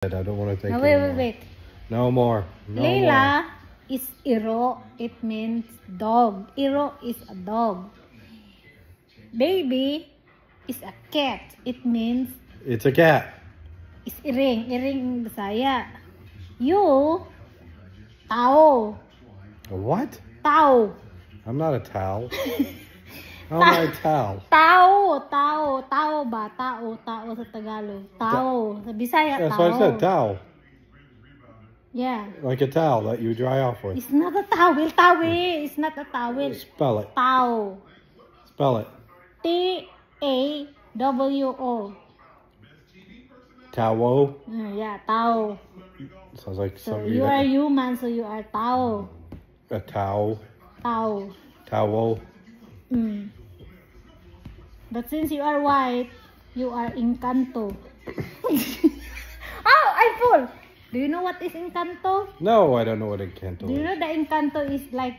I don't want to take No, it wait. No more. No Layla more. is iro. It means dog. Iro is a dog. Baby is a cat. It means It's a cat. is iring. Iring in Bisaya. You, tao. A what? Tao. I'm not a towel. How am I a towel? Tao ba? Tao sa Tagalog. Tao. Sa Bisaya, That's tao. what I said, towel. Yeah. Like a towel that you dry off with. It's not a towel. It's not a towel. Spell it. Tao. Spell it. T-A-W-O. Towel. Yeah, tao. Sounds like So somebody you are human, so you are tao. a towel. Tao. Towel. But since you are white, you are Encanto. Oh, I fall. Do you know what is Encanto? No, I don't know what Encanto Do you is. know the Encanto is like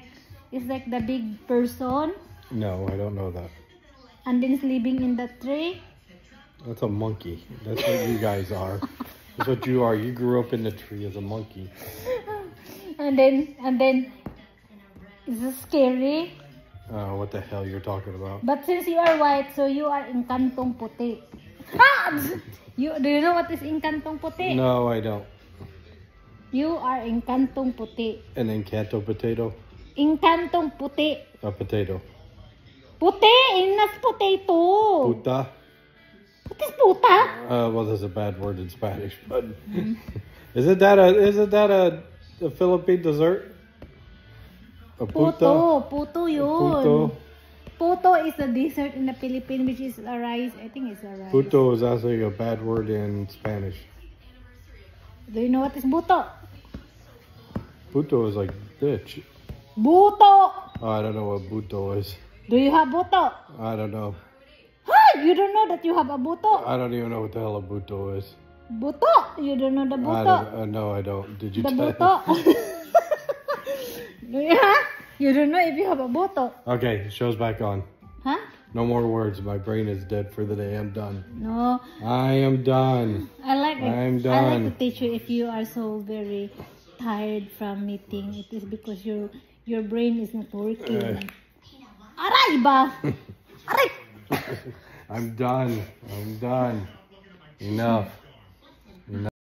the big person No, I don't know that. and then it's living in the tree? That's a monkey. That's what you guys are. That's what you are. You grew up in the tree as a monkey. And then it's scary. What the hell you're talking about? But since you are white, so you are Encantong Puti. Do you know what is Encantong Puti? No, I don't. You are Encantong Puti. An Encanto potato? Encantong Puti. A potato. Puti! Not potato. Puta? What is puta? Well, that's a bad word in Spanish, but isn't that a Philippine dessert? A puta? Puto yun. Puto? Puto is a dessert in the Philippines, which is a rice. I think it's a rice. Puto is actually a bad word in Spanish. Do you know what is buto? Puto is like bitch. Buto! Oh, I don't know what buto is. Do you have buto? I don't know. Huh? You don't know that you have a buto? I don't even know what the hell a buto is. Buto? You don't know the I buto? don't, no, I don't. Did you The tell buto? Yeah? You don't know if you have a buto? Okay, show's back on. Huh? No more words. My brain is dead for the day. I'm done. No. I am done. I like it. I'm I done. like to teach you if you are so very tired from meeting. It is because your brain is not working. Aray ba? Aray! I'm done. I'm done. Enough.